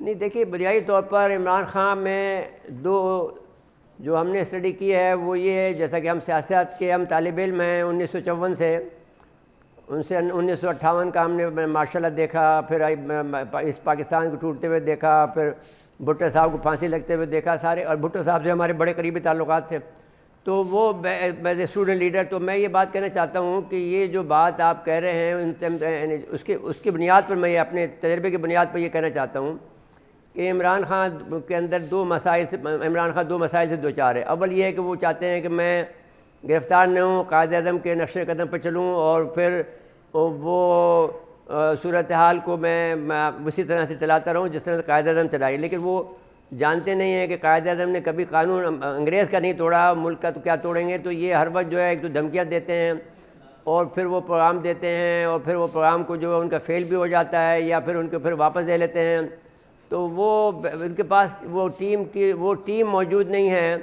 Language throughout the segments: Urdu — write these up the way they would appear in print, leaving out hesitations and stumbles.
نہیں دیکھیے، بنیادی طور پر عمران خان میں دو جو ہم نے اسٹڈی کی ہے وہ یہ ہے، جیسا کہ ہم سیاست کے ہم طالب علم ہیں 1954 سے، ان سے 1958 کا ہم نے ماشاء اللہ دیکھا، پھر اس پاکستان کو ٹوٹتے ہوئے دیکھا، پھر بھٹو صاحب کو پھانسی لگتے ہوئے دیکھا سارے، اور بھٹو صاحب سے ہمارے بڑے قریبی تعلقات تھے. تو وہ ایز اے اسٹوڈنٹ لیڈر تو میں یہ بات کہنا چاہتا ہوں کہ یہ جو بات آپ کہہ رہے ہیں اس کی بنیاد پر میں اپنے تجربے کی بنیاد پر یہ کہنا چاہتا ہوں کہ عمران خان کے اندر عمران خان دو مسائل سے دوچار ہے. اول یہ ہے کہ وہ چاہتے ہیں کہ میں گرفتار نہ ہوں، قائد اعظم کے نقش قدم پر چلوں، اور پھر وہ صورتحال کو میں اسی طرح سے چلاتا رہوں جس طرح سے قائد اعظم چلائی. لیکن وہ جانتے نہیں ہیں کہ قائد اعظم نے کبھی قانون انگریز کا نہیں توڑا، ملک کا تو کیا توڑیں گے. تو یہ ہر وقت جو ہے ایک تو دھمکیاں دیتے ہیں، اور پھر وہ پروگرام دیتے ہیں، اور پھر وہ پروگرام کو جو ان کا فیل بھی ہو جاتا ہے، یا پھر ان کو پھر واپس لے لیتے ہیں. تو وہ ان کے پاس وہ ٹیم موجود نہیں ہے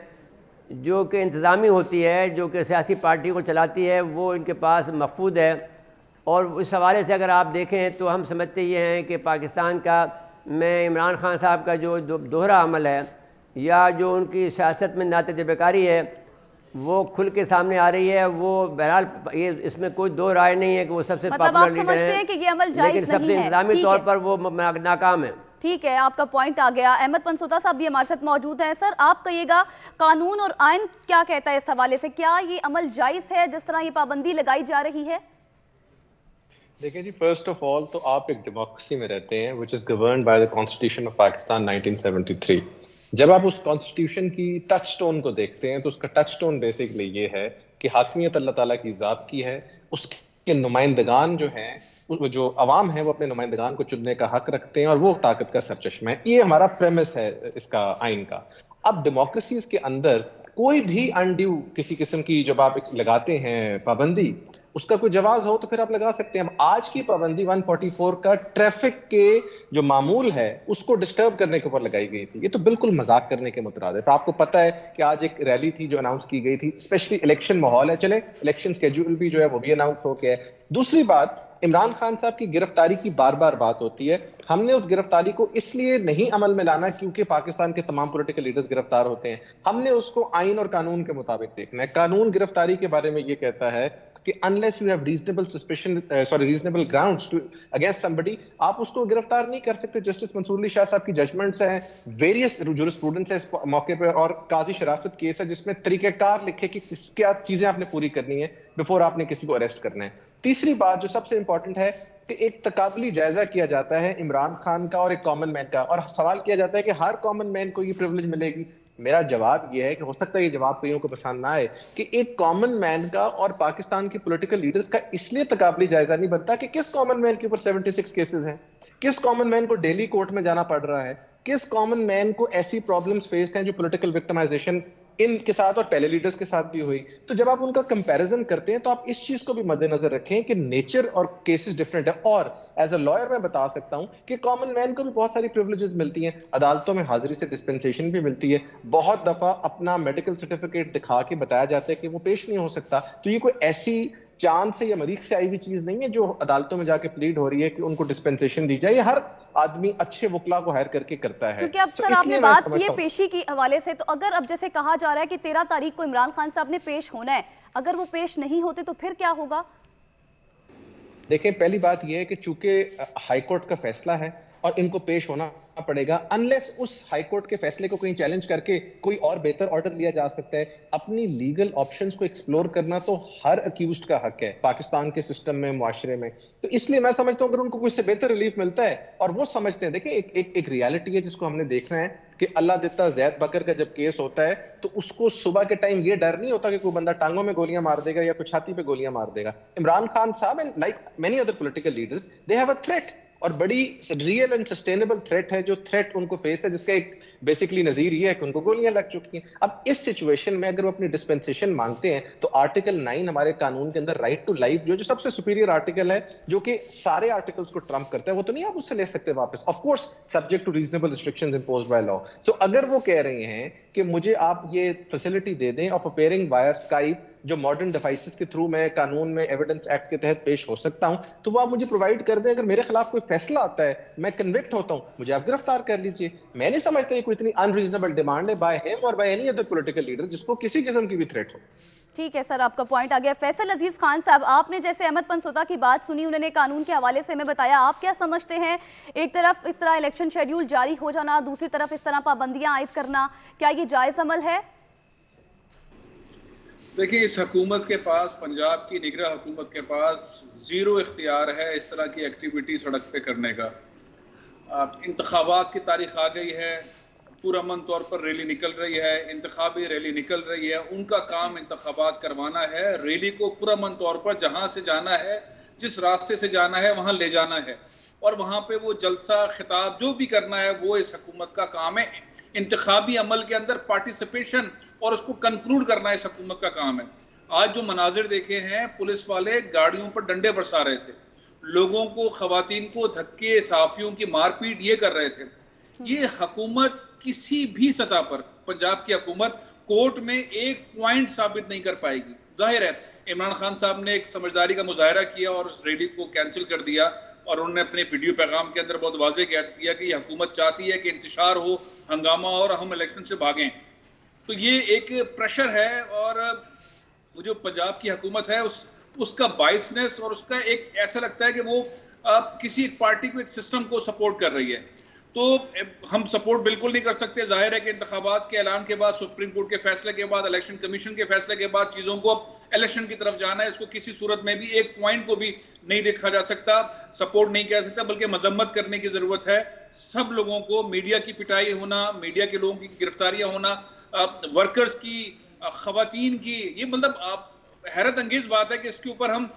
جو کہ انتظامی ہوتی ہے، جو کہ سیاسی پارٹی کو چلاتی ہے، وہ ان کے پاس مفقود ہے. اور اس حوالے سے اگر آپ دیکھیں تو ہم سمجھتے یہ ہیں کہ پاکستان کا میں عمران خان صاحب کا جو دوہرا عمل ہے، یا جو ان کی سیاست میں ناتجربہ کاری ہے، وہ کھل کے سامنے آ رہی ہے. وہ بہرحال اس میں کوئی دو رائے نہیں ہے کہ وہ سب سے پاپولر لیڈر ہیں، کہ یہ عمل جائز لیکن سب سے انتظامی طور پر وہ ناکام ہے. ٹھیک ہے، آپ کا پوائنٹ آ گیا. احمد پنسوتا صاحب بھی ہمارے ساتھ موجود ہیں. سر آپ کہیے گا قانون اور آئین کیا کہتا ہے اس حوالے سے؟ کیا یہ عمل جائز ہے جس طرح یہ پابندی لگائی جا رہی ہے؟ دیکھیں جی، فرسٹ آف آل تو آپ ایک ڈیموکریسی میں رہتے ہیں which is governed by the Constitution of Pakistan 1973. جب آپ اس کانسٹیٹیوشن کی ٹچ سٹون کو دیکھتے ہیں تو اس کا ٹچ سٹون بیسکلی یہ ہے کہ حاکمیت اللہ تعالیٰ کی ذات کی ہے. اس کے نمائندگان جو ہیں، جو عوام ہیں، وہ اپنے نمائندگان کو چننے کا حق رکھتے ہیں، اور وہ طاقت کا سرچشمہ ہے. یہ ہمارا پریمس ہے اس کا، آئین کا. اب ڈیموکریسیز کے اندر کوئی بھی انڈیو کسی قسم کی جب آپ لگاتے ہیں پابندی، اس کا کوئی جواز ہو تو پھر آپ لگا سکتے ہیں. اب آج کی پابندی 144 کا ٹریفک کے جو معمول ہے اس کو ڈسٹرب کرنے کے اوپر لگائی گئی تھی. یہ تو بالکل مذاق کرنے کے مترادف. آپ کو پتہ ہے کہ آج ایک ریلی تھی جو اناؤنس کی گئی تھی، اسپیشلی الیکشن ماحول ہے، چلے الیکشن سکیڈول بھی جو ہے وہ بھی اناؤنس ہو گیا ہے. دوسری بات، عمران خان صاحب کی گرفتاری کی بار بار بات ہوتی ہے. ہم نے اس گرفتاری کو اس لیے نہیں عمل میں لانا کیونکہ پاکستان کے تمام پولیٹیکل لیڈرز گرفتار ہوتے ہیں. ہم نے اس کو آئین اور قانون کے مطابق دیکھنا ہے. قانون گرفتاری کے بارے میں یہ کہتا ہے کہ unless you have reasonable grounds to against somebody, آپ اس کو گرفتار نہیں کر سکتے. جسٹس منصور علی شاہ صاحب کی ججمنٹس ہیں، ویریس جورسپروڈنس ہے اس موقع پہ، اور قاضی شرافت کیس ہے جس میں طریقہ کار لکھے کہ کیا چیزیں آپ نے پوری کرنی ہے بفور آپ نے کسی کو اریسٹ کرنا ہے. تیسری بات جو سب سے امپورٹنٹ ہے کہ ایک تقابلی جائزہ کیا جاتا ہے عمران خان کا اور ایک کامن مین کا، اور سوال کیا جاتا ہے کہ ہر کامن مین کو یہ پریولیج ملے گی. میرا جواب یہ ہے کہ ہو سکتا ہے یہ جواب کئیوں کو پسند نہ آئے کہ ایک کامن مین کا اور پاکستان کے پولیٹیکل لیڈرز کا اس لیے تقابلی جائزہ نہیں بنتا کہ کس کامن مین کے اوپر 76 کیسز ہیں، کس کامن مین کو ڈیلی کورٹ میں جانا پڑ رہا ہے، کس کامن مین کو ایسی پرابلمز فیس ہیں جو پولیٹیکل وکٹمائزیشن ان کے ساتھ اور پہلے لیڈرز کے ساتھ بھی ہوئی. تو جب آپ ان کا کمپیریزن کرتے ہیں تو آپ اس چیز کو بھی مد نظر رکھیں کہ نیچر اور کیسز ڈفرینٹ ہے. اور ایز اے لائر میں بتا سکتا ہوں کہ کامن مین کو بھی بہت ساری پریولیجز ملتی ہیں. عدالتوں میں حاضری سے ڈسپینسیشن بھی ملتی ہے. بہت دفعہ اپنا میڈیکل سرٹیفکیٹ دکھا کے بتایا جاتا ہے کہ وہ پیش نہیں ہو سکتا. تو یہ کوئی ایسی چاند سے یا مریخ سے آئی ہوئی چیز نہیں ہے جو عدالتوں میں جا کے پلیڈ ہو رہی ہے کہ ان کو ڈسپینسیشن دی جائے. یہ ہر آدمی اچھے وکلا کو ہائر کر کے کرتا ہے. کیونکہ اب سر آپ نے بات کی ہے پیشی کی حوالے سے، تو اگر اب جیسے کہا جا رہا ہے کہ 13 تاریخ کو عمران خان صاحب نے پیش ہونا ہے، اگر وہ پیش نہیں ہوتے تو پھر کیا ہوگا؟ دیکھیں، پہلی بات یہ ہے کہ چونکہ ہائی کورٹ کا فیصلہ ہے اور ان کو پیش ہونا پڑے گا، انلیس اس ہائی کورٹ کے فیصلے کو کہیں چیلنج کر کے کوئی اور بہتر آرڈر لیا جا سکتا ہے. اپنی لیگل آپشنز کو ایکسپلور کرنا تو ہر اکیوزڈ کا حق ہے پاکستان کے سسٹم میں، معاشرے میں. تو اس لیے میں سمجھتا ہوں اگر ان کو کچھ سے بہتر ریلیف ملتا ہے اور وہ سمجھتے ہیں، دیکھیں ایک ریالٹی ہے جس کو ہم نے دیکھنا ہے کہ اللہ دیتا زید بکر کا جب کیس ہوتا ہے تو اس کو صبح کے ٹائم یہ ڈر نہیں ہوتا کہ کوئی بندہ ٹانگوں میں گولیاں مار دے گا یا کوئی چھاتی پہ گولیاں مار دے گا. عمران خان صاحب and like many other political leaders, they have a threat, اور بڑی ریئل اینڈ سسٹینیبل تھریٹ ہے جو تھریٹ ان کو فیس ہے، جس کا ایک بیسکلی نظیر یہ ہے کہ ان کو گولیاں لگ چکی ہیں. اب اس سچویشن میں اگر وہ اپنی ڈسپینسیشن مانگتے ہیں تو آرٹیکل 9 ہمارے قانون کے اندر رائٹ ٹو لائف جو سب سے سپیریئر آرٹیکل ہے، جو کہ سارے آرٹیکلز کو ٹرمپ کرتا ہے، وہ تو نہیں آپ اس سے لے سکتے واپس، of course subject to reasonable restrictions imposed by law. So اگر وہ کہہ رہے ہیں کہ مجھے آپ یہ فیسلٹی دے دیں آف اپیئرنگ وائر اسکائپ جو ماڈرن ڈیوائسز کے تھرو میں قانون میں ایویڈنس ایکٹ کے تحت پیش ہو سکتا ہوں, تو وہ آپ مجھے پرووائڈ کر دیں. اگر میرے خلاف کوئی فیصلہ آتا ہے, میں کنوکٹ ہوتا ہوں, مجھے آپ گرفتار کر لیجیے. میں نہیں سمجھتا یہ کوئی اتنی انریزنیبل ڈیمانڈ ہے بائی ہیم اور by any other political leader جس کو کسی قسم کی بھی تھریٹ ہو. ٹھیک ہے سر, آپ کا پوائنٹ آ گیا. فیصل عزیز خان صاحب, آپ نے جیسے احمد پنسوتا کی بات سنی, انہوں نے قانون کے حوالے سے ہمیں بتایا, آپ کیا سمجھتے ہیں؟ ایک طرف اس طرح الیکشن شیڈیول جاری ہو جانا, دوسری طرف اس طرح پابندیاں عائد کرنا, کیا یہ جائز عمل ہے؟ دیکھیں, اس حکومت کے پاس, پنجاب کی نگراں حکومت کے پاس زیرو اختیار ہے اس طرح کی ایکٹیویٹی سڑک پہ کرنے کا. انتخابات کی تاریخ آ گئی ہے, پرامن طور پر ریلی نکل رہی ہے, انتخابی ریلی نکل رہی ہے, ان کا کام انتخابات کروانا ہے. ریلی کو پرامن طور پر جہاں سے جانا ہے, جس راستے سے جانا ہے, وہاں لے جانا ہے, اور وہاں پہ وہ جلسہ خطاب جو بھی کرنا ہے وہ اس حکومت کا کام ہے. انتخابی عمل کے اندر پارٹیسپیشن اور اس کو کنکلوڈ کرنا اس حکومت کا کام ہے. آج جو مناظر دیکھے ہیں, پولیس والے گاڑیوں پر ڈنڈے برسا رہے تھے, لوگوں کو, خواتین کو دھکے, صحافیوں کی مار پیٹ یہ کر رہے تھے. یہ حکومت کسی بھی سطح پر, پنجاب کی حکومت کورٹ میں ایک پوائنٹ ثابت نہیں کر پائے گی. ظاہر ہے عمران خان صاحب نے ایک سمجھداری کا مظاہرہ کیا اور اس ریلی کو کینسل کر دیا, اور انہوں نے اپنے ویڈیو پیغام کے اندر بہت واضح کہہ دیا کہ یہ حکومت چاہتی ہے کہ انتشار ہو, ہنگامہ ہو, اور ہم الیکشن سے بھاگیں. تو یہ ایک پریشر ہے, اور وہ جو پنجاب کی حکومت ہے اس کا بائسنس, اور اس کا ایک ایسا لگتا ہے کہ وہ کسی ایک پارٹی کو, ایک سسٹم کو سپورٹ کر رہی ہے. تو ہم سپورٹ بالکل نہیں کر سکتے. ظاہر ہے کہ انتخابات کے اعلان کے بعد, سپریم کورٹ کے فیصلے کے بعد, الیکشن کمیشن کے فیصلے کے بعد چیزوں کو الیکشن کی طرف جانا ہے. اس کو کسی صورت میں بھی ایک پوائنٹ کو بھی نہیں دیکھا جا سکتا, سپورٹ نہیں کیا سکتا, بلکہ مذمت کرنے کی ضرورت ہے. سب لوگوں کو, میڈیا کی پٹائی ہونا, میڈیا کے لوگوں کی گرفتاریاں ہونا, ورکرز کی, خواتین کی, یہ مطلب حیرت انگیز بات ہے کہ اس کے اوپر ہم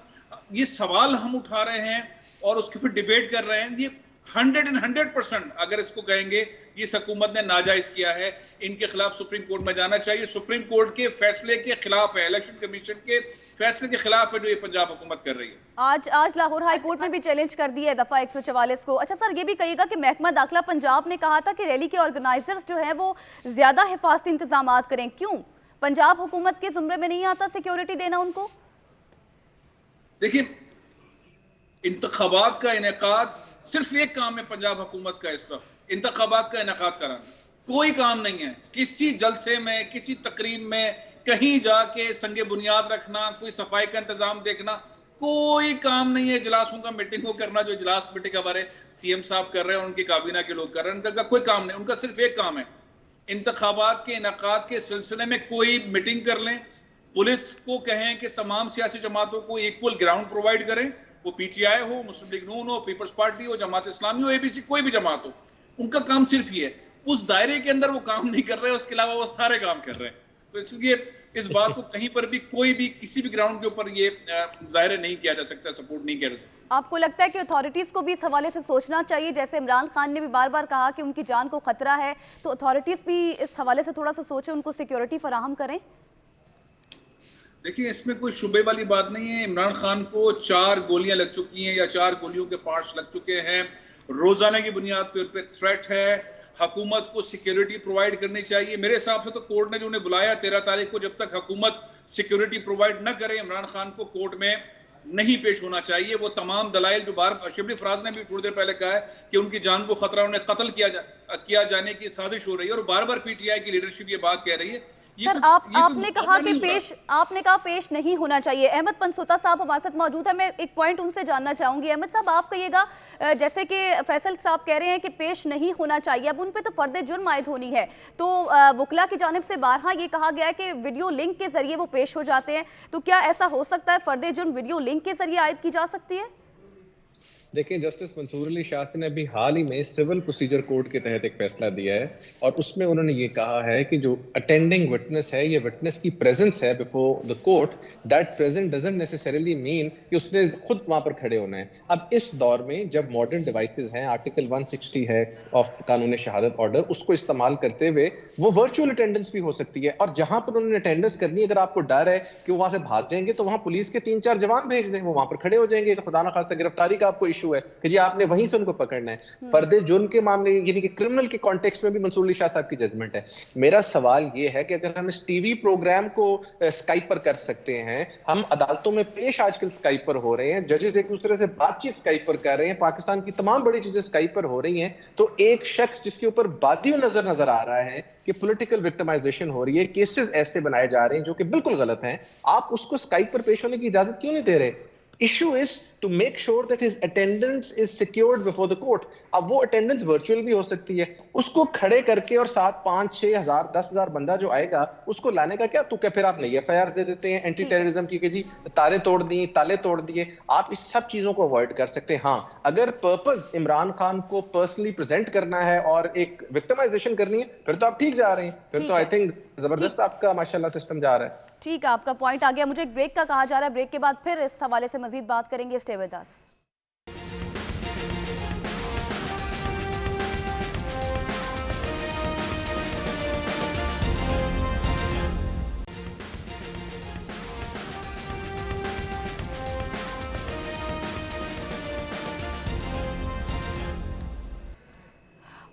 یہ سوال ہم اٹھا رہے ہیں اور اس کے اوپر ڈیبیٹ کر رہے ہیں. یہ 100% اگر اس کو کہیں گے اس حکومت نے ناجائز کیا ہے, ان کے خلاف سپریم کورٹ میں جانا چاہیے. سپریم کورٹ کے فیصلے کے خلاف ہے, الیکشن کمیشن کے فیصلے کے خلاف ہے جو یہ پنجاب حکومت کر رہی ہے. آج لاہور ہائی کورٹ میں بھی چیلنج کر دیا ہے دفعہ 144 کو. اچھا سر, یہ بھی کہیے گا کہ محکمہ داخلہ پنجاب نے کہا تھا کہ ریلی کے آرگنائزرز جو ہیں وہ زیادہ حفاظتی انتظامات کریں. کیوں پنجاب حکومت کے زمرے میں نہیں آتا سیکیورٹی دینا ان کو؟ دیکھیں, انتخابات کا انعقاد صرف ایک کام ہے پنجاب حکومت کا, اس وقت انتخابات کا انعقاد کرانا, کوئی کام نہیں ہے. کسی جلسے میں, کسی تقریب میں, کہیں جا کے سنگ بنیاد رکھنا, کوئی صفائی کا انتظام دیکھنا, کوئی کام نہیں ہے. اجلاسوں کا, میٹنگوں کرنا, جو اجلاس میٹنگ ہمارے سی ایم صاحب کر رہے ہیں, ان کی کابینہ کے لوگ کر رہے ہیں, ان کا کوئی کام نہیں. ان کا صرف ایک کام ہے, انتخابات کے انعقاد کے سلسلے میں کوئی میٹنگ کر لیں, پولیس کو کہیں کہ تمام سیاسی جماعتوں کو ایکول گراؤنڈ پرووائڈ کریں, وہ پی ٹی آئی ہو, مسلم لیگ نون ہو, پیپلز پارٹی ہو, جماعت اسلامی ہو, اے بی سی, کوئی بھی جماعت ہو. ان کا کام صرف یہ ہے, اس دائرے کے اندر وہ کام نہیں کر رہے, اس کے علاوہ وہ سارے کام کر رہے ہیں. تو اس لیے اس بات کو کہیں پر بھی, کوئی بھی, کسی بھی گراؤنڈ کے اوپر یہ ظاہر نہیں کیا جا سکتا, سپورٹ نہیں کیا جا سکتا. آپ کو لگتا ہے کہ اتھارٹیز کو بھی اس حوالے سے سوچنا چاہیے؟ جیسے عمران خان نے بھی بار بار کہا کہ ان کی جان کو خطرہ ہے, تو اتھارٹیز بھی اس حوالے سے تھوڑا سا سوچیں, ان کو سیکیورٹی فراہم کریں. دیکھیں, اس میں کوئی شبے والی بات نہیں ہے. عمران خان کو 4 گولیاں لگ چکی ہیں, یا 4 گولیوں کے پارٹس لگ چکے ہیں. روزانہ کی بنیاد پہ ان پہ تھریٹ ہے. حکومت کو سیکیورٹی پرووائڈ کرنی چاہیے. میرے حساب سے تو کورٹ نے جو انہیں بلایا 13 تاریخ کو, جب تک حکومت سیکیورٹی پرووائڈ نہ کرے, عمران خان کو کورٹ میں نہیں پیش ہونا چاہیے. وہ تمام دلائل جو شبلی فراز نے بھی تھوڑی دیر پہلے کہا ہے کہ ان کی جان کو خطرہ, انہیں قتل کیا جانے کی سازش ہو رہی ہے, اور بار بار پی ٹی آئی کی لیڈرشپ یہ بات کہہ رہی ہے. سر, آپ نے کہا کہ پیش نہیں ہونا چاہیے. احمد پنسوتا صاحب ہمارے ساتھ موجود ہے, میں ایک پوائنٹ ان سے جاننا چاہوں گی. احمد صاحب, آپ کہیے گا, جیسے کہ فیصل صاحب کہہ رہے ہیں کہ پیش نہیں ہونا چاہیے, اب ان پہ تو فرد جرم عائد ہونی ہے, تو وکلا کی جانب سے بارہا یہ کہا گیا ہے کہ ویڈیو لنک کے ذریعے وہ پیش ہو جاتے ہیں, تو کیا ایسا ہو سکتا ہے فرد جرم ویڈیو لنک کے ذریعے عائد کی جا سکتی ہے؟ دیکھیں, جسٹس منصور علی شاہ نے ابھی حال ہی میں سول پروسیجر کوڈ کے تحت ایک فیصلہ دیا ہے, اور اس میں انہوں نے یہ کہا ہے کہ جو اٹینڈنگ وٹنس ہے, یہ وٹنس کی پریزنس ہے before the court, that present doesn't necessarily mean کہ اس نے خود وہاں پر کھڑے ہونا ہے. اب اس دور میں جب ماڈرن ڈیوائسز ہیں, آرٹیکل 160 ہے آف قانون شہادت آرڈر, اس کو استعمال کرتے ہوئے وہ ورچوئل اٹینڈنس بھی ہو سکتی ہے. اور جہاں پر انہوں نے اٹینڈنس کرنی ہے, اگر آپ کو ڈر ہے کہ وہ وہاں سے بھاگ جائیں گے, تو وہاں پولیس کے 3-4 جوان بھیج دیں, وہ وہاں پر کھڑے ہو جائیں گے. خدا نخواستہ گرفتاری کا کا آپ کو ایشو ہے کہ جی آپ نے وہیں سے ان کو پکڑنا ہے. پردے جرم کے معاملے یعنی کہ کرمنل کے کانٹیکسٹ میں بھی منصور علی شاہ صاحب کی ججمنٹ ہے. میرا سوال یہ ہے کہ اگر ہم اس ٹی وی پروگرام کو اسکائپ پر کر سکتے ہیں, ہم عدالتوں میں پیش آج کل اسکائپ پر ہو رہے ہیں, ججز ایک دوسرے سے بات چیت اسکائپ پر کر رہے ہیں, پاکستان کی تمام بڑی چیزیں اسکائپ پر ہو رہی ہیں, تو ایک شخص جس کے اوپر بادی نظر آ رہا ہے کہ پولیٹیکل وکٹمائزیشن ہو رہی ہے, کیسز ایسے بنائے جا رہے ہیں جو کہ بالکل غلط ہیں, آپ اس کو اسکائپ پر پیش ہونے کی اجازت کیوں نہیں دے رہے؟ Issue is to make sure that his attendance is secured before the court. اب وہ اٹینڈنس ورچوئل بھی ہو سکتی ہے, اس کو کھڑے کر کے اور 7 5 6 ہزار 10 ہزار بندہ جو آئے گا اس کو لانے کا کیا تو کیا پھر آپ نئی ایف آئی آر دے دیتے ہیں اینٹی ٹیررزم کی کہ جی تالے توڑ دیے. آپ اس سب چیزوں کو اوائڈ کر سکتے ہیں. ہاں اگر پرپز عمران خان کو پرسنلی پریزنٹ کرنا ہے اور ایک وکٹمائزیشن کرنی ہے پھر تو آپ ٹھیک جا رہے ہیں, پھر تو آئی تھنک زبردست آپ کا ماشاءاللہ سسٹم جا رہا ہے. ٹھیک ہے, آپ کا پوائنٹ آ گیا. مجھے ایک بریک کا کہا جا رہا ہے, بریک کے بعد پھر اس حوالے سے مزید بات کریں گے. Stay with us.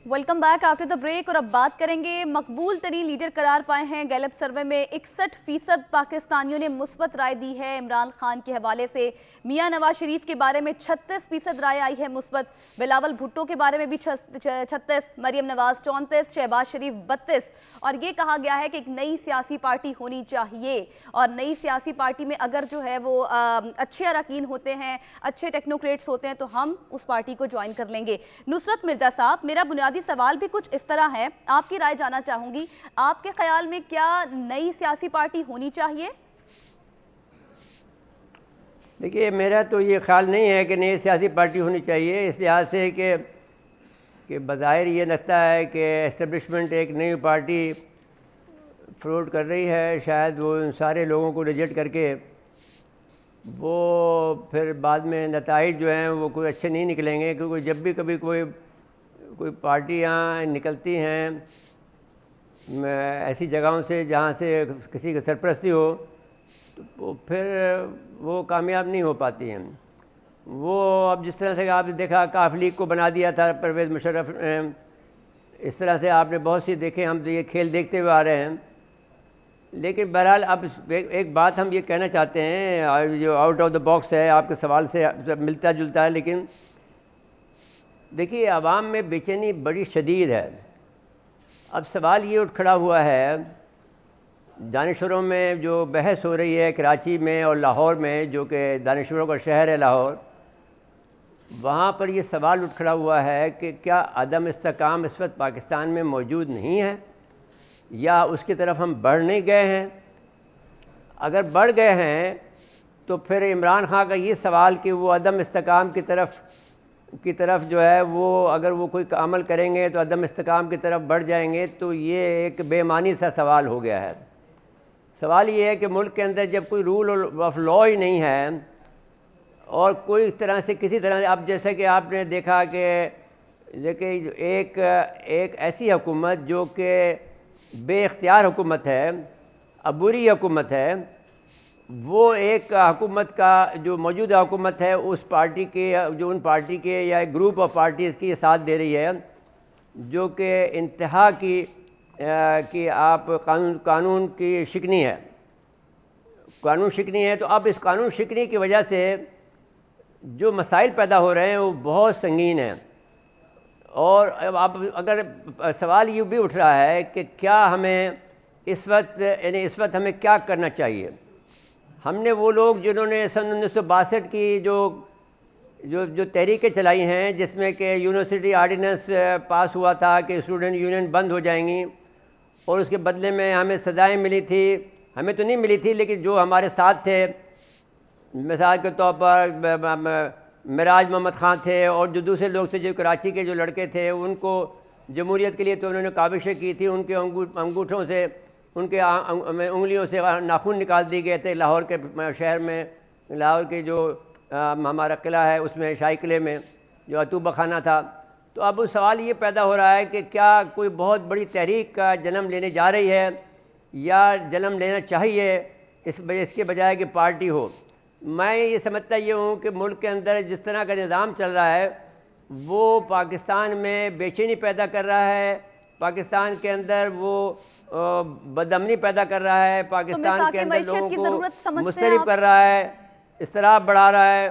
Welcome back after the break. اور اب بات کریں گے, مقبول ترین لیڈر قرار پائے ہیں گیلپ سروے میں. 61% پاکستانیوں نے مثبت رائے دی ہے عمران خان کے حوالے سے. میاں نواز شریف کے بارے میں 36% رائے آئی ہے مثبت, بلاول بھٹو کے بارے میں بھی 36, مریم نواز 34, شہباز شریف 32. اور یہ کہا گیا ہے کہ ایک نئی سیاسی پارٹی ہونی چاہیے, اور نئی سیاسی پارٹی میں اگر جو ہے وہ اچھے اراکین ہوتے ہیں, اچھے ٹیکنوکریٹس ہوتے ہیں, تو ہم اس پارٹی کو جوائن کر لیں گے. نصرت مرزا صاحب, میرا بنیادی سوال بھی کچھ اس طرح ہے, آپ کی رائے جانا چاہوں گی. آپ کے خیال میں کیا نئی سیاسی پارٹی ہونی چاہیے؟ دیکھیے, میرا تو یہ خیال نہیں ہے کہ نئی سیاسی پارٹی ہونی چاہیے, اس لحاظ سے کہ بظاہر یہ لگتا ہے کہ اسٹیبلشمنٹ ایک نئی پارٹی فروٹ کر رہی ہے. شاید وہ ان سارے لوگوں کو ریجیکٹ کر کے وہ پھر بعد میں نتائج جو ہیں وہ کوئی اچھے نہیں نکلیں گے, کیونکہ جب بھی کبھی کوئی پارٹیاں نکلتی ہیں ایسی جگہوں سے جہاں سے کسی کی سرپرستی ہو, تو پھر وہ کامیاب نہیں ہو پاتی ہیں. وہ اب جس طرح سے آپ نے دیکھا کاف لیگ کو بنا دیا تھا پرویز مشرف, اس طرح سے آپ نے بہت سی دیکھے, ہم تو یہ کھیل دیکھتے ہوئے آ رہے ہیں. لیکن بہرحال اب ایک بات ہم یہ کہنا چاہتے ہیں جو آؤٹ آف دا باکس ہے, آپ کے سوال سے ملتا جلتا ہے, لیکن دیکھیے عوام میں بے چینی بڑی شدید ہے. اب سوال یہ اٹھ کھڑا ہوا ہے, دانشوروں میں جو بحث ہو رہی ہے کراچی میں اور لاہور میں, جو کہ دانشوروں کا شہر ہے لاہور, وہاں پر یہ سوال اٹھ کھڑا ہوا ہے کہ کیا عدم استحکام اس وقت پاکستان میں موجود نہیں ہے, یا اس کی طرف ہم بڑھ نہیں گئے ہیں. اگر بڑھ گئے ہیں تو پھر عمران خان کا یہ سوال کہ وہ عدم استحکام کی طرف جو ہے وہ اگر وہ کوئی عمل کریں گے تو عدم استحکام کی طرف بڑھ جائیں گے, تو یہ ایک بے معنی سا سوال ہو گیا ہے. سوال یہ ہے کہ ملک کے اندر جب کوئی رول آف لا ہی نہیں ہے اور کوئی طرح سے کسی طرح سے, اب جیسے کہ آپ نے دیکھا کہ ایک ایسی حکومت جو کہ بے اختیار حکومت ہے, عبوری حکومت ہے, وہ ایک حکومت کا جو موجودہ حکومت ہے اس پارٹی کے جو ان پارٹی کے یا ایک گروپ آف پارٹیز کی ساتھ دے رہی ہے, جو کہ انتہا کی آپ قانون کی شکنی ہے, قانون شکنی ہے. تو اب اس قانون شکنی کی وجہ سے جو مسائل پیدا ہو رہے ہیں وہ بہت سنگین ہیں. اور اب اگر سوال یہ بھی اٹھ رہا ہے کہ کیا ہمیں اس وقت ہمیں کیا کرنا چاہیے. ہم نے وہ لوگ جنہوں نے سن 1962 کی جو تحریکیں چلائی ہیں, جس میں کہ یونیورسٹی آرڈیننس پاس ہوا تھا کہ اسٹوڈنٹ یونین بند ہو جائیں گی, اور اس کے بدلے میں ہمیں سزائیں ملی تھی, ہمیں تو نہیں ملی تھی لیکن جو ہمارے ساتھ تھے, مثال کے طور پر معراج محمد خان تھے اور جو دوسرے لوگ تھے, جو کراچی کے جو لڑکے تھے, ان کو جمہوریت کے لیے تو انہوں نے کاوشیں کی تھی, ان کے انگوٹھوں سے ان کے انگلیوں سے ناخن نکال دی گئے تھے. لاہور کے شہر میں, لاہور کے جو ہمارا قلعہ ہے اس میں, شاہی قلعے میں جو اتوبہ خانہ تھا. تو اب سوال یہ پیدا ہو رہا ہے کہ کیا کوئی بہت بڑی تحریک کا جنم لینے جا رہی ہے یا جنم لینا چاہیے اس کے بجائے کہ پارٹی ہو. میں یہ سمجھتا یہ ہوں کہ ملک کے اندر جس طرح کا نظام چل رہا ہے وہ پاکستان میں بے چینی پیدا کر رہا ہے، پاکستان کے اندر وہ بدامنی پیدا کر رہا ہے، پاکستان کے اندر لوگوں کو مضطرب کر رہا ہے، اضطراب بڑھا رہا ہے،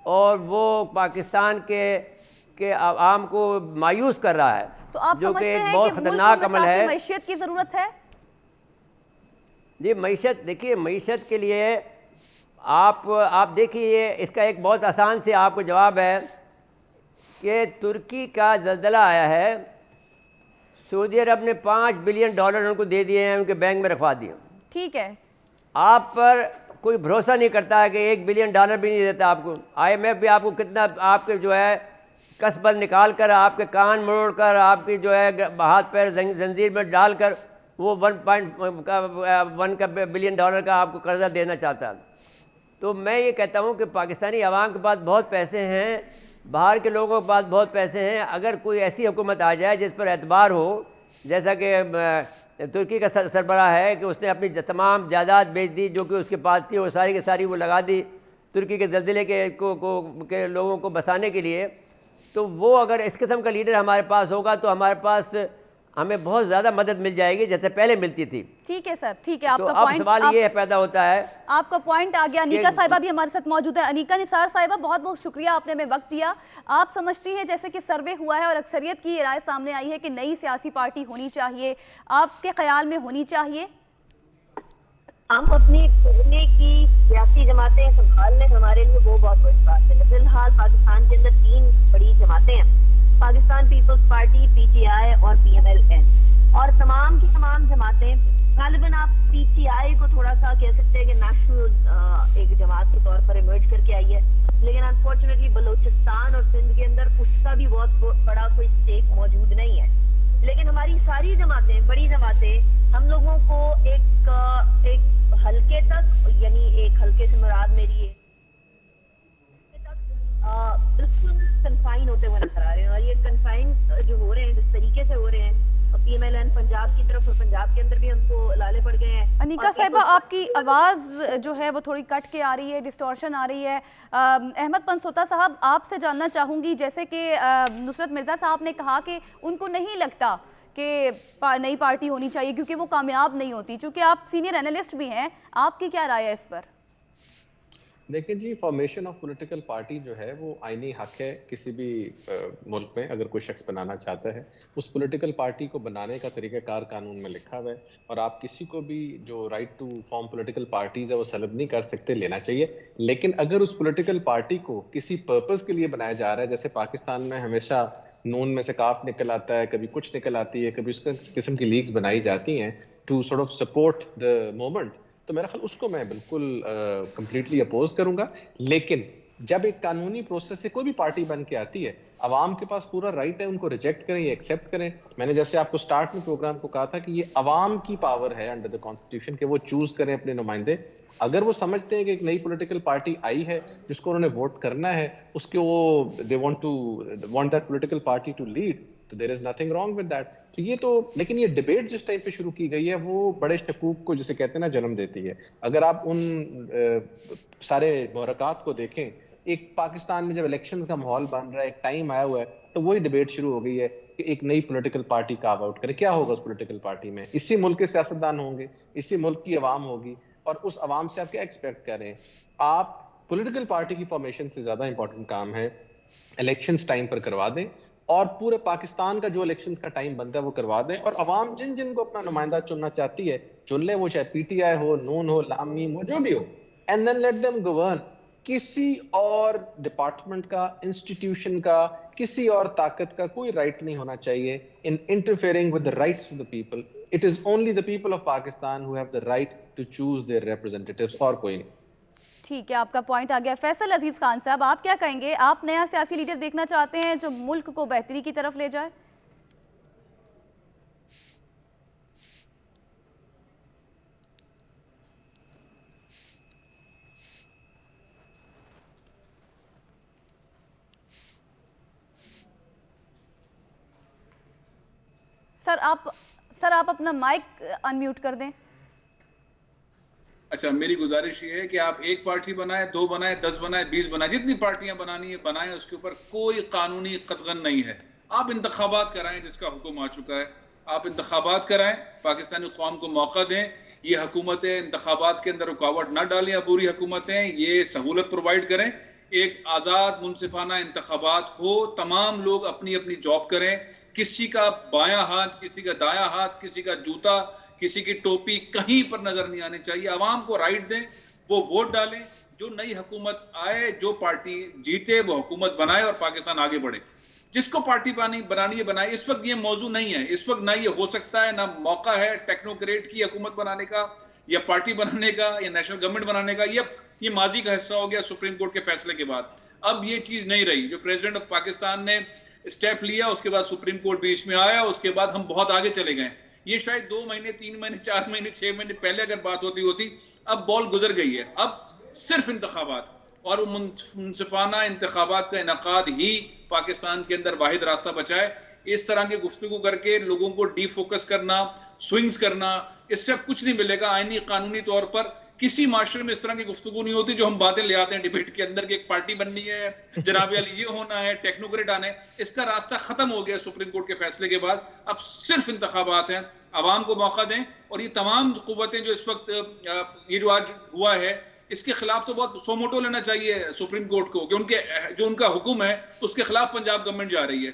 اور وہ پاکستان کے عوام کو مایوس کر رہا ہے، تو آپ جو کہ سمجھتے ایک ہیں بہت کہ خطرناک عمل ہے۔ معیشت کی ضرورت ہے؟ جی معیشت، دیکھیے معیشت کے لیے آپ دیکھیے، اس کا ایک بہت آسان سے آپ کو جواب ہے کہ ترکی کا زلزلہ آیا ہے، سعودی عرب نے $5 بلین ان کو دے دیے ہیں، ان کے بینک میں رکھوا دیے۔ ٹھیک ہے، آپ پر کوئی بھروسہ نہیں کرتا ہے کہ $1 بلین بھی نہیں دیتا آپ کو۔ IMF بھی آپ کو کتنا آپ کے جو ہے کسبل نکال کر، آپ کے کان مروڑ کر، آپ کی جو ہے ہاتھ پیر زنجیر میں ڈال کر وہ 1 بلین کا آپ کو قرضہ دینا چاہتا ہے۔ تو میں یہ کہتا ہوں کہ پاکستانی عوام کے پاس بہت پیسے ہیں، باہر کے لوگوں کے پاس بہت پیسے ہیں، اگر کوئی ایسی حکومت آ جائے جس پر اعتبار ہو، جیسا کہ ترکی کا سربراہ ہے کہ اس نے اپنی تمام جائیداد بیچ دی جو کہ اس کے پاس تھی، وہ ساری کی ساری وہ لگا دی ترکی کے زلزلے کے لوگوں کو بسانے کے لیے، تو وہ اگر اس قسم کا لیڈر ہمارے پاس ہوگا تو ہمارے پاس ہمیں بہت زیادہ مدد مل جائے گی جیسے پہلے ملتی تھی۔ ٹھیک ہے سر، ٹھیک ہے، آپ تو کا اب پوائنٹ سوال یہ پیدا ہوتا ہے، آپ کا پوائنٹ آ گیا۔ انیکا صاحبہ بھی ہمارے ساتھ موجود ہے۔ انیکا نثار صاحبہ، بہت بہت شکریہ، آپ نے ہمیں وقت دیا۔ آپ سمجھتی ہیں جیسے کہ سروے ہوا ہے اور اکثریت کی یہ رائے سامنے آئی ہے کہ نئی سیاسی پارٹی ہونی چاہیے، آپ کے خیال میں ہونی چاہیے؟ ہم اپنی پڑھنے کی سیاسی جماعتیں سنبھالنے ہمارے لیے وہ بہت بڑی بات ہے۔ فی الحال پاکستان کے اندر 3 بڑی جماعتیں ہیں، پاکستان پیپلز پارٹی، PTI اور PMLN، اور تمام کی تمام جماعتیں غالباً آپ PTI کو تھوڑا سا کہہ سکتے ہیں کہ نیشنل ایک جماعت کے طور پر ایمرج کر کے آئی ہے، لیکن انفارچونیٹلی بلوچستان اور سندھ کے اندر اس کا بھی بہت بڑا کوئی اسٹیک موجود نہیں ہے۔ لیکن ہماری ساری جماعتیں، بڑی جماعتیں، ہم لوگوں کو ایک حلقے تک، یعنی ایک حلقے سے مراد میری بالکل کنفائن ہوتے ہوئے نظر آ رہے ہیں، اور یہ کنفائن جو ہو رہے ہیں جس طریقے سے ہو رہے ہیں، PMLN پنجاب کی طرف اور پنجاب کے اندر بھی ہم کو لالے پڑ گئے ہیں۔ انیکا صاحبہ، آپ کی آواز جو ہے وہ تھوڑی کٹ کے آ رہی ہے، ڈسٹورشن آ رہی ہے۔ احمد پنسوتا صاحب، آپ سے جاننا چاہوں گی، جیسے کہ نصرت مرزا صاحب نے کہا کہ ان کو نہیں لگتا کہ نئی پارٹی ہونی چاہیے کیونکہ وہ کامیاب نہیں ہوتی، چونکہ آپ سینئر اینالسٹ بھی ہیں، آپ کی کیا رائے ہے اس پر؟ دیکھیں جی، فارمیشن آف پولیٹیکل پارٹی جو ہے وہ آئینی حق ہے کسی بھی ملک میں۔ اگر کوئی شخص بنانا چاہتا ہے، اس پولیٹیکل پارٹی کو بنانے کا طریقہ کار قانون میں لکھا ہوا ہے، اور آپ کسی کو بھی جو right to form political parties ہے وہ سلب نہیں کر سکتے، لینا چاہیے۔ لیکن اگر اس پولیٹیکل پارٹی کو کسی پرپز کے لیے بنایا جا رہا ہے، جیسے پاکستان میں ہمیشہ نون میں سے کاف نکل آتا ہے، کبھی کچھ نکل آتی ہے، کبھی اس قسم کی لیگز بنائی جاتی ہیں to sort of support the movement, تو میرا خیال اس کو میں بالکل کمپلیٹلی اپوز کروں گا۔ لیکن جب ایک قانونی پروسیس سے کوئی بھی پارٹی بن کے آتی ہے، عوام کے پاس پورا رائٹ ہے ان کو ریجیکٹ کریں یا ایکسیپٹ کریں۔ میں نے جیسے آپ کو سٹارٹ میں پروگرام کو کہا تھا کہ یہ عوام کی پاور ہے انڈر دا کانسٹیٹیوشن کہ وہ چوز کریں اپنے نمائندے۔ اگر وہ سمجھتے ہیں کہ ایک نئی پولیٹیکل پارٹی آئی ہے جس کو انہوں نے ووٹ کرنا ہے، اس کے وہ they want that political party to lead, تو there is nothing wrong with that. تو یہ تو، لیکن یہ ڈبیٹ جس ٹائم پہ شروع کی گئی ہے وہ بڑے شکوک کو جسے کہتے ہیں نا جنم دیتی ہے۔ اگر آپ ان سارے محرکات کو دیکھیں، ایک پاکستان میں جب الیکشن کا ماحول بن رہا ہے، ایک ٹائم آیا ہوا ہے، تو وہی ڈبیٹ شروع ہو گئی ہے کہ ایک نئی پولیٹیکل پارٹی کارو آؤٹ کرے۔ کیا ہوگا اس پولیٹیکل پارٹی میں؟ اسی ملک کے سیاستدان ہوں گے، اسی ملک کی عوام ہوگی، اور اس عوام سے آپ کیا ایکسپیکٹ کر رہے ہیں؟ آپ پولیٹیکل پارٹی کی فارمیشن سے زیادہ امپورٹنٹ کام ہے الیکشنز ٹائم پر کروا دیں، اور پورے پاکستان کا جو الیکشنز کا ٹائم بنتا ہے وہ کروا دیں، اور عوام جن کو اپنا نمائندہ چننا چاہتی ہے چن لیں، وہ چاہے PTI ہو، نون ہو، لام میم ہو، جو بھی ہو، and then let them govern. کسی اور ڈپارٹمنٹ کا، انسٹیٹیوشن کا، کسی اور طاقت کا کوئی رائٹ نہیں ہونا چاہیے in interfering with the rights of the people. It is only the people of Pakistan who have the right to choose their representatives، اور کوئی نہیں۔ ٹھیک ہے، آپ کا پوائنٹ آ گیا۔ فیصل عزیز خان صاحب، آپ کیا کہیں گے؟ آپ نیا سیاسی لیڈر دیکھنا چاہتے ہیں جو ملک کو بہتری کی طرف لے جائے؟ سر آپ اپنا مائک انمیوٹ کر دیں۔ اچھا میری گزارش یہ ہے کہ آپ ایک پارٹی بنائیں, 2 بنائیں, 10 بنائیں, 20 بنائیں, جتنی پارٹیاں بنانی ہے بنائیں, اس کے اوپر کوئی قانونی قدغن نہیں ہے. آپ انتخابات کرائیں جس کا حکم آ چکا ہے, آپ انتخابات کرائیں, پاکستانی قوم کو موقع دیں. یہ حکومتیں انتخابات کے اندر رکاوٹ نہ ڈالیں, عبوری حکومتیں یہ سہولت پرووائڈ کریں, ایک آزاد منصفانہ انتخابات ہو, تمام لوگ اپنی اپنی جاب کریں, کسی کا بایاں ہاتھ, کسی کا دایاں ہاتھ, کسی کا جوتا, کسی کی ٹوپی کہیں پر نظر نہیں آنی چاہیے. عوام کو رائٹ دیں, وہ ووٹ ڈالیں, جو نئی حکومت آئے, جو پارٹی جیتے وہ حکومت بنائے اور پاکستان آگے بڑھے. جس کو پارٹی بنانی ہے بنائے. اس وقت یہ موضوع نہیں ہے, اس وقت نہ یہ ہو سکتا ہے, نہ موقع ہے ٹیکنوکریٹ کی حکومت بنانے کا یا پارٹی بنانے کا یا نیشنل گورنمنٹ بنانے کا. یہ ماضی کا حصہ ہو گیا سپریم کورٹ کے فیصلے کے بعد. اب یہ چیز نہیں رہی. جو پریزیڈنٹ آف پاکستان نے اسٹیپ لیا, اس کے بعد سپریم کورٹ بیچ میں آیا, اس کے بعد ہم بہت آگے چلے گئے. یہ شاید 2 مہینے, 3 مہینے, 4 مہینے, 6 مہینے پہلے اگر بات ہوتی, اب بال گزر گئی ہے. اب صرف انتخابات اور منصفانہ انتخابات کا انعقاد ہی پاکستان کے اندر واحد راستہ بچا ہے. اس طرح کی گفتگو کر کے لوگوں کو ڈی فوکس کرنا, سوئنگز کرنا, اس سے اب کچھ نہیں ملے گا. آئینی قانونی طور پر کسی معاشرے میں اس طرح کی گفتگو نہیں ہوتی جو ہم باتیں لے آتے ہیں ڈیبیٹ کے اندر کہ ایک پارٹی بننی ہے, جناب علی یہ ہونا ہے, ٹیکنوکریٹ آنے. اس کا راستہ ختم ہو گیا سپریم کورٹ کے فیصلے کے بعد. اب صرف انتخابات ہیں, عوام کو موقع دیں. اور یہ تمام قوتیں جو اس وقت یہ جو آج ہوا ہے, اس کے خلاف تو بہت سو موٹو لینا چاہیے سپریم کورٹ کو کہ جو ان کا حکم ہے اس کے خلاف پنجاب گورنمنٹ جا رہی ہے,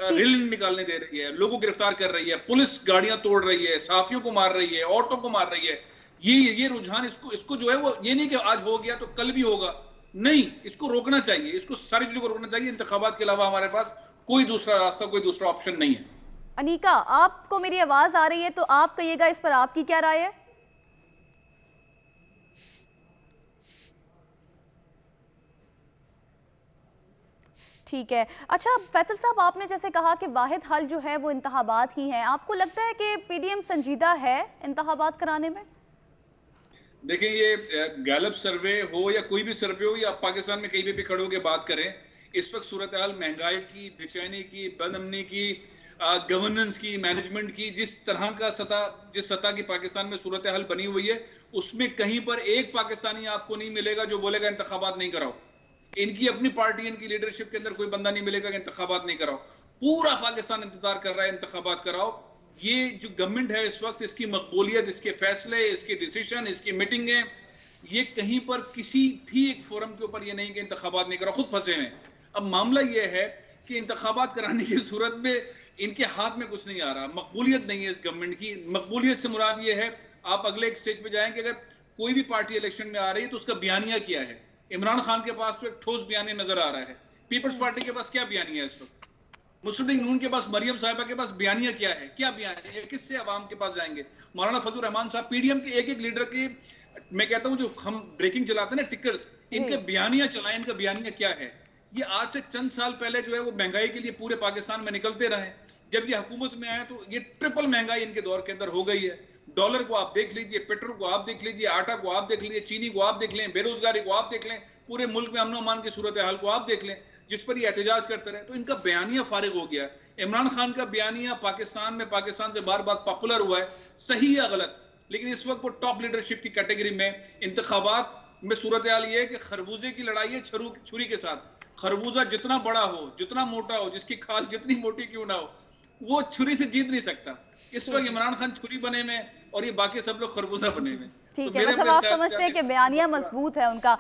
ریل نکالنے دے رہی ہے, لوگوں کو گرفتار کر رہی ہے, پولیس گاڑیاں توڑ رہی ہے, صحافیوں کو مار رہی ہے, عورتوں کو مار رہی ہے. یہ رجحان اس کو جو ہے وہ یہ نہیں کہ آج ہو گیا تو کل بھی ہوگا, نہیں, اس کو روکنا چاہیے, اس کو ساری چیزوں کو روکنا چاہیے. انتخابات کے علاوہ ہمارے پاس کوئی دوسرا راستہ, کوئی دوسرا آپشن نہیں ہے. انیکا, آپ کو میری آواز آ رہی ہے تو آپ کہیے گا اس پر آپ کی کیا رائے ہے؟ ٹھیک ہے. اچھا فیصل صاحب, آپ نے جیسے کہا کہ واحد حل جو ہے وہ انتخابات ہی ہیں, آپ کو لگتا ہے کہ پی ڈی ایم سنجیدہ ہے انتخابات کرانے میں؟ دیکھیں, یہ گیلپ سروے ہو یا کوئی بھی سروے ہو, یا آپ پاکستان میں کہیں بھی کھڑے ہو کے بات کریں, اس وقت صورتحال مہنگائی کی, بے-چینی کی, بد امنی کی, گورننس کی, مینجمنٹ کی, جس سطح کی پاکستان میں صورتحال بنی ہوئی ہے, اس میں کہیں پر ایک پاکستانی آپ کو نہیں ملے گا جو بولے گا انتخابات نہیں کراؤ. ان کی اپنی پارٹی, ان کی لیڈرشپ کے اندر کوئی بندہ نہیں ملے گا کہ انتخابات نہیں کراؤ. پورا پاکستان انتظار کر رہا ہے انتخابات کراؤ. یہ جو گورنمنٹ ہے اس وقت, اس کی مقبولیت, اس کے فیصلے, اس کے ڈیسیشن, اس کی میٹنگیں, یہ کہیں پر کسی بھی ایک فورم کے اوپر یہ نہیں کہ انتخابات نہیں کراؤ, خود پھنسے ہیں. اب معاملہ یہ ہے کہ انتخابات کرانے کی صورت میں ان کے ہاتھ میں کچھ نہیں آ رہا, مقبولیت نہیں ہے اس گورنمنٹ کی. مقبولیت سے مراد یہ ہے, آپ اگلے ایک سٹیج پہ جائیں کہ اگر کوئی بھی پارٹی الیکشن میں آ رہی ہے تو اس کا بیانیہ کیا ہے. عمران خان کے پاس تو ایک ٹھوس بیانیہ نظر آ رہا ہے. پیپلز پارٹی کے پاس کیا بیانیہ ہے اس وقت؟ مسلم لیگ نون کے پاس, مریم صاحبہ کے پاس بیانیہ کیا ہے؟ کیا بیانیہ ہے؟ کس سے عوام کے پاس جائیں گے؟ مولانا فضل الرحمان صاحب, پی ڈی ایم کے ایک لیڈر کی, میں کہتا ہوں جو ہم بریکنگ چلاتے ہیں نا ٹکرز, ان کے بیانیہ چلائیں, ان کا بیانیہ کیا ہے؟ یہ آج سے چند سال پہلے جو ہے وہ مہنگائی کے لیے پورے پاکستان میں نکلتے رہے. جب یہ حکومت میں آئے تو یہ ٹرپل مہنگائی ان کے دور کے اندر ہو گئی ہے. ڈالر کو آپ دیکھ لیجئے, پیٹرول کو آپ دیکھ لیجئے, آٹا کو آپ دیکھ لیجئے, چینی کو آپ دیکھ لیں, بے روزگاری کو آپ دیکھ لیں, پورے ملک میں امن و امان کی صورتحال کو آپ دیکھ لیں, جس پر یہ احتجاج کرتے رہے. تو ان کا بیانیہ فارغ ہو گیا. عمران خان کا بیانیہ پاکستان میں, پاکستان سے بار بار پاپولر ہوا ہے, صحیح یا غلط, لیکن اس وقت وہ ٹاپ لیڈرشپ کی کیٹیگری میں. انتخابات میں صورتحال یہ ہے کہ خربوزے کی لڑائی ہے چھری کے ساتھ. خربوزہ جتنا بڑا ہو, جتنا موٹا ہو, جس کی کھال جتنی موٹی کیوں نہ ہو, وہ چھری سے جیت نہیں سکتا. اس وقت عمران خان چھری بنے میں اور یہ باقی سب لوگ خربوزہ بنے میں. ٹھیک ہے, مطلب آپ سمجھتے ہیں کہ بیانیہ مضبوط ہے ان کا.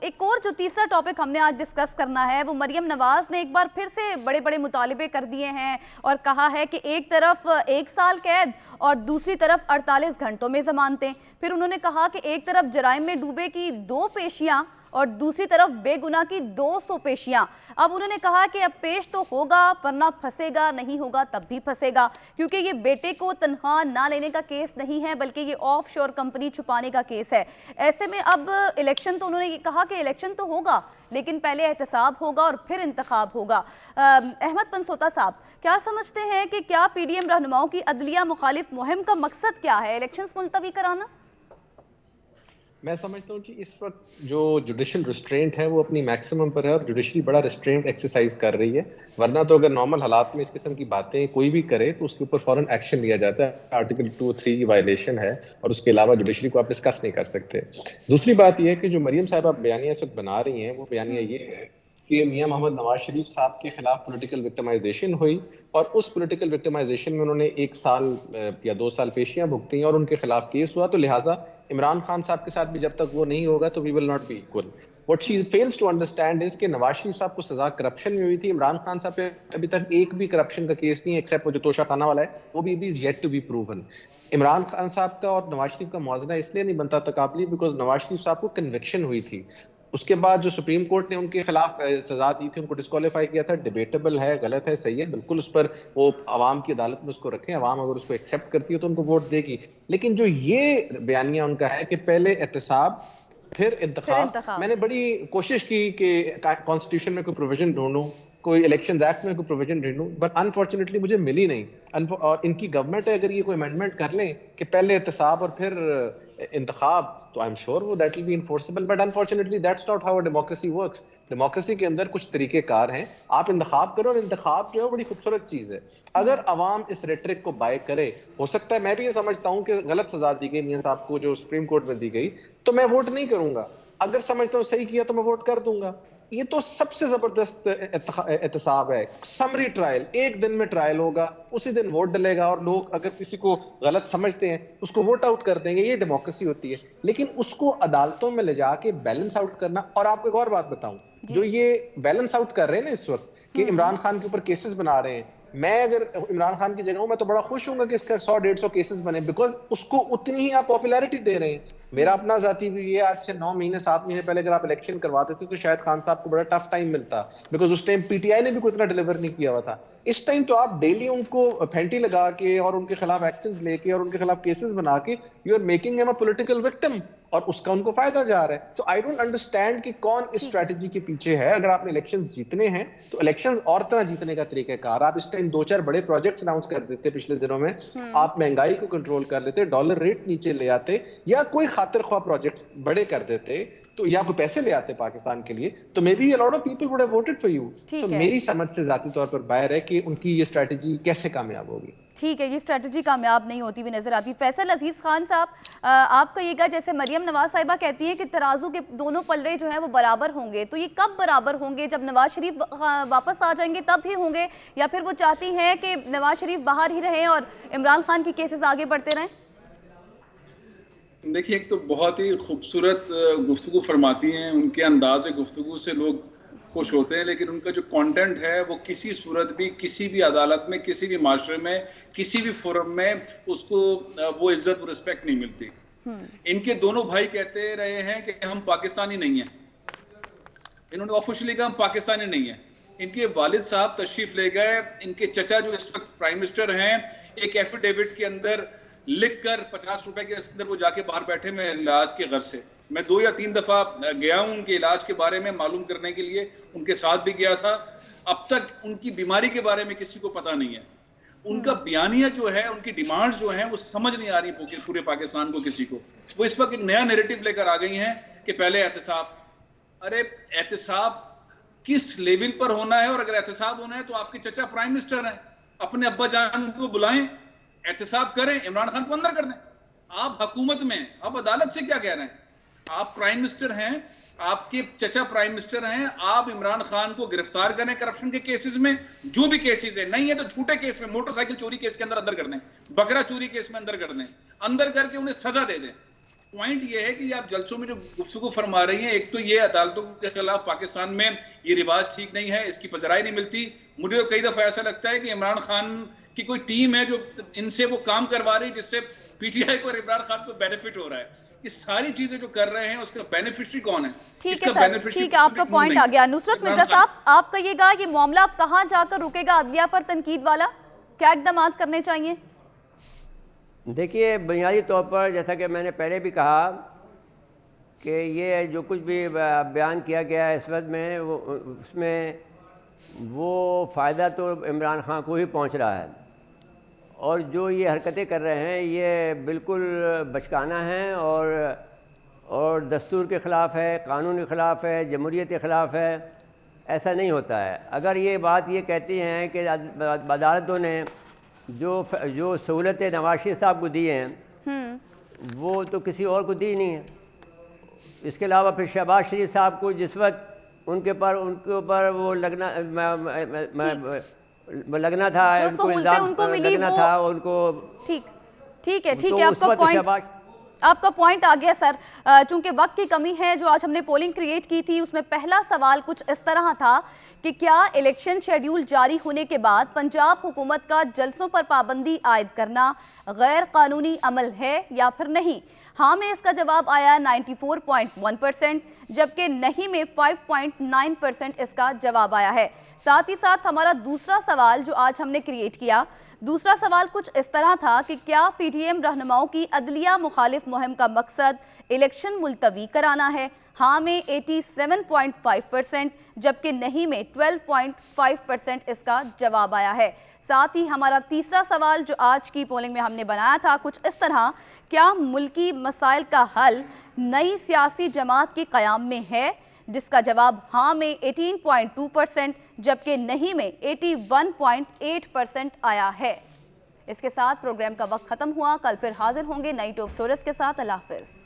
ایک اور جو تیسرا ٹاپک ہم نے آج ڈسکس کرنا ہے, وہ مریم نواز نے ایک بار پھر سے بڑے بڑے مطالبے کر دیے ہیں اور کہا ہے کہ ایک طرف 1 سال قید اور دوسری طرف 48 گھنٹوں میں ضمانتیں. پھر انہوں نے کہا کہ ایک طرف جرائم میں ڈوبے کی 2 پیشیاں اور دوسری طرف بے گناہ کی 200 پیشیاں. اب انہوں نے کہا کہ اب پیش تو ہوگا ورنہ پھنسے گا, نہیں ہوگا تب بھی پھنسے گا, کیونکہ یہ بیٹے کو تنخواہ نہ لینے کا کیس نہیں ہے بلکہ یہ آف شور کمپنی چھپانے کا کیس ہے. ایسے میں اب الیکشن, تو انہوں نے یہ کہا کہ الیکشن تو ہوگا لیکن پہلے احتساب ہوگا اور پھر انتخاب ہوگا. احمد پنسوتا صاحب, کیا سمجھتے ہیں کہ کیا پی ڈی ایم رہنماؤں کی عدلیہ مخالف مہم کا مقصد کیا ہے؟ الیکشنز ملتوی کرانا؟ میں سمجھتا ہوں کہ اس وقت جو جوڈیشل ریسٹرینٹ ہے وہ اپنی میکسیمم پر ہے اور جوڈیشری بڑا ریسٹرینٹ ایکسرسائز کر رہی ہے. ورنہ تو اگر نارمل حالات میں اس قسم کی باتیں کوئی بھی کرے تو اس کے اوپر فوراً ایکشن لیا جاتا ہے. آرٹیکل 2 اور 3 کی وائلیشن ہے اور اس کے علاوہ جوڈیشری کو آپ ڈسکس نہیں کر سکتے. دوسری بات یہ ہے کہ جو مریم صاحبہ بیانیہ اس وقت بنا رہی ہیں وہ بیانیہ یہ ہے کہ میاں محمد نواز شریف صاحب کے خلاف پولیٹیکل وکٹمائزیشن ہوئی اور اس پولیٹیکل وکٹمائزیشن میں انہوں نے 1 سال یا 2 سال پیشیاں بھگتی اور ان کے خلاف کیس ہوا. تو لہٰذا عمران خان صاحب کے ساتھ بھی جب تک وہ نہیں ہوگا تو we will not be equal. What she fails to understand is کہ نواز شریف صاحب کو سزا کرپشن میں ہوئی تھی. عمران خان صاحب پہ ابھی تک ایک بھی کرپشن کا کیس نہیں ایکسیپٹ وہ جو توشہ خانہ والا ہے, وہ بھی is yet to be proven. Imran Khan صاحب کا اور نواز شریف کا موازنہ اس لیے نہیں بنتا تقابلی بیکاز نواز شریف صاحب کو کنوکشن ہوئی تھی. اس کے بعد جو سپریم کورٹ نے ان کے خلاف سزا دی تھی, ان کو ڈسکوالیفائی کیا تھا. ڈیبیٹیبل ہے, غلط ہے, صحیح ہے, بالکل اس پر وہ عوام کی عدالت میں اس کو رکھیں. عوام اگر اس کو ایکسیپٹ کرتی ہے تو ان کو ووٹ دے گی. لیکن جو یہ بیانیہ ان کا ہے کہ پہلے احتساب پھر انتخاب, میں نے بڑی کوشش کی کہ کانسٹیٹیوشن میں کوئی پروویژن ڈھونڈوں, کوئی الیکشنز ایکٹ میں کوئی پروویژن ڈھونڈوں, بٹ انفارچونیٹلی مجھے ملی نہیں. اور ان کی گورنمنٹ ہے, اگر یہ کوئی امینڈمنٹ کر لیں کہ پہلے احتساب اور پھر انتخاب, تو آئی ایم شیور وہ that will be enforceable. But unfortunately that's not how democracy works. Democracy کے اندر کچھ طریقے کار ہیں. آپ انتخاب کرو, اور انتخاب جو ہے بڑی خوبصورت چیز ہے. اگر عوام اس ریٹرک کو بائی کرے, ہو سکتا ہے میں بھی یہ سمجھتا ہوں کہ غلط سزا دی گئی میاں صاحب کو جو سپریم کورٹ میں دی گئی, تو میں ووٹ نہیں کروں گا. اگر سمجھتا ہوں صحیح کیا تو میں ووٹ کر دوں گا. یہ تو سب سے زبردست احتساب ہے. سمری ٹرائل, 1 دن میں ٹرائل ہوگا, اسی دن ووٹ ڈلے گا, اور لوگ اگر کسی کو غلط سمجھتے ہیں اس کو ووٹ آؤٹ کر دیں گے. یہ ڈیموکریسی ہوتی ہے. لیکن اس کو عدالتوں میں لے جا کے بیلنس آؤٹ کرنا. اور آپ کو ایک اور بات بتاؤں, جو یہ بیلنس آؤٹ کر رہے ہیں نا اس وقت کہ عمران خان کے اوپر کیسز بنا رہے ہیں, میں اگر عمران خان کی جگہ ہوں میں تو بڑا خوش ہوں گا کہ اس کا 100-150 کیسز بنے, بیکاز اس کو اتنی ہی آپ پاپولیرٹی دے رہے ہیں. میرا اپنا ذاتی بھی یہ, آج سے 9 مہینے 7 مہینے پہلے اگر آپ الیکشن کرواتے تھے تو شاید خان صاحب کو بڑا ٹف ٹائم ملتا, بیکاز اس ٹائم پی ٹی آئی نے بھی کوئی اتنا ڈیلیور نہیں کیا ہوا تھا. اس ٹائم تو آپ ڈیلی ان کو پھینٹی لگا کے اور ان کے خلاف ایکشنز لے کے اور ان کے خلاف کیسز بنا کے you are making him a political victim, اور اس کا ان کو فائدہ جا رہا ہے. تو آئی ڈونٹ انڈرسٹینڈ کہ کون اس اسٹریٹجی کے پیچھے ہے. اگر آپ نے الیکشنز جیتنے ہیں تو الیکشنز اور طرح جیتنے کا طریقہ کار. آپ اس ٹائم 2-4 بڑے پروجیکٹس اناؤنس کر دیتے پچھلے دنوں میں, آپ مہنگائی کو کنٹرول کر لیتے, ڈالر ریٹ نیچے لے آتے, یا کوئی خاطر خواہ پروجیکٹس بڑے کر دیتے, تو یا کوئی پیسے لے آتے پاکستان کے لیے, تو maybe a lot of people would have voted for you. تو میری سمجھ سے ذاتی طور پر باہر ہے کہ ان کی یہ اسٹریٹجی کیسے کامیاب ہوگی. ٹھیک ہے, یہ اسٹریٹجی کامیاب نہیں ہوتی بھی نظر آتی. فیصل عزیز خان صاحب, آپ کہیے گا, جیسے مریم نواز صاحبہ کہتی ہیں کہ ترازو کے دونوں پلڑے جو ہیں وہ برابر ہوں گے, تو یہ کب برابر ہوں گے؟ جب نواز شریف واپس آ جائیں گے تب ہی ہوں گے, یا پھر وہ چاہتی ہیں کہ نواز شریف باہر ہی رہیں اور عمران خان کی کیسز آگے بڑھتے رہیں؟ دیکھیے, ایک تو بہت ہی خوبصورت گفتگو فرماتی ہیں, ان کے انداز گفتگو سے لوگ خوش ہوتے ہیں, لیکن ان کا جو کانٹینٹ ہے وہ کسی صورت بھی, کسی بھی عدالت میں, کسی بھی معاشرے میں, کسی بھی فورم میں اس کو وہ عزت و رسپیکٹ نہیں ملتی. ان کے دونوں بھائی کہتے رہے ہیں کہ ہم پاکستانی نہیں ہیں. انہوں نے آفیشلی کہا ہم پاکستانی نہیں ہیں. ان کے والد صاحب تشریف لے گئے, ان کے چچا جو اس وقت پرائم منسٹر ہیں, ایک ایفیڈیوٹ کے اندر لکھ کر 50 روپے کے اندر وہ جا کے باہر بیٹھے میں علاج کے غرض سے. میں 2 یا 3 دفعہ گیا ہوں ان کے علاج کے بارے میں معلوم کرنے کے لیے, ان کے ساتھ بھی گیا تھا. اب تک ان کی بیماری کے بارے میں کسی کو پتہ نہیں ہے. ان کا بیانیہ جو ہے, ان کی ڈیمانڈ جو ہیں وہ سمجھ نہیں آ رہی پورے پاکستان کو کسی کو. وہ اس وقت ایک نیا نیریٹو لے کر آ گئی ہیں کہ پہلے احتساب. ارے احتساب کس لیول پر ہونا ہے؟ اور اگر احتساب ہونا ہے تو آپ کے چچا پرائم منسٹر ہیں, اپنے ابا جان کو بلائیں, احتساب کریں, عمران خان کو اندر کر دیں. آپ حکومت میں, آپ عدالت سے کیا کہہ رہے ہیں؟ آپ پرائم منسٹر ہیں, آپ کے چچا پرائم منسٹر ہیں, آپ عمران خان کو گرفتار کریں کرپشن کے کیسز میں, جو بھی کیسز ہیں. نہیں ہے تو جھوٹے کیس میں, موٹر سائیکل چوری کیس کے اندر کر دیں, بکرا چوری کیس میں اندر کر دیں, اندر کر کے انہیں سزا دے دیں. پوائنٹ یہ ہے کہ آپ جلسوں میں جو گفتگو فرما رہی ہیں, ایک تو یہ عدالتوں کے خلاف پاکستان میں یہ رواج ٹھیک نہیں ہے, اس کی پذیرائی نہیں ملتی. مجھے کئی دفعہ ایسا لگتا ہے کہ عمران خان کی کوئی ٹیم ہے جو ان سے وہ کام کروا رہی ہے, جس سے پی ٹی آئی کو اور عمران خان کو بینیفٹ ہو رہا ہے. یہ ساری چیزیں جو کر رہے ہیں اس کا بینیفیشری کون ہے؟ ٹھیک ہے سر, ٹھیک ہے, آپ کا پوائنٹ آ گیا. نصرت مرزا صاحب, آپ کہیے گا یہ معاملہ اب کہاں جا کر رکے گا؟ عدلیہ پر تنقید والا کیا اقدامات کرنے چاہیے؟ دیکھیے, بنیادی طور پر جیسا کہ میں نے پہلے بھی کہا کہ یہ جو کچھ بھی بیان کیا گیا ہے اس وقت میں, اس میں وہ فائدہ تو عمران خان کو ہی پہنچ رہا ہے, اور جو یہ حرکتیں کر رہے ہیں یہ بالکل بچکانہ ہیں, اور اور دستور کے خلاف ہے، قانون کے خلاف ہے، جمہوریت کے خلاف ہے، ایسا نہیں ہوتا ہے۔ اگر یہ بات یہ کہتی ہیں کہ عدالتوں نے جو سہولتیں نواز شریف صاحب کو دی ہیں وہ تو کسی اور کو دی نہیں ہے۔ اس کے علاوہ پھر شہباز شریف صاحب کو جس وقت ان کے اوپر وہ لگنا تھا، ان کو الزام لگنا تھا، ان کو ٹھیک ہے، آپ کا پوائنٹ آ گیا سر۔ چونکہ وقت کی کمی ہے، جو آج ہم نے پولنگ کریٹ کی تھی اس میں پہلا سوال کچھ اس طرح تھا کہ کیا الیکشن شیڈیول جاری ہونے کے بعد پنجاب حکومت کا جلسوں پر پابندی عائد کرنا غیر قانونی عمل ہے یا پھر نہیں؟ ہاں میں اس کا جواب آیا 94.1%، جبکہ نہیں میں 5.9% اس کا جواب آیا ہے۔ ساتھ ہی ساتھ ہمارا دوسرا سوال جو آج ہم نے کریٹ کیا، دوسرا سوال کچھ اس طرح تھا کہ کیا پی ٹی ایم رہنماؤں کی عدلیہ مخالف مہم کا مقصد الیکشن ملتوی کرانا ہے؟ ہاں میں 87.5%، جبکہ نہیں میں 12.5% اس کا جواب آیا ہے۔ ساتھ ہی ہمارا تیسرا سوال جو آج کی پولنگ میں ہم نے بنایا تھا کچھ اس طرح، کیا ملکی مسائل کا حل نئی سیاسی جماعت کے قیام میں ہے؟ جس کا جواب ہاں میں 18.2%، جبکہ نہیں میں 81.8% آیا ہے۔ اس کے ساتھ پروگرام کا وقت ختم ہوا، کل پھر حاضر ہوں گے نئی ٹاپ سٹوریز کے ساتھ۔ اللہ حافظ۔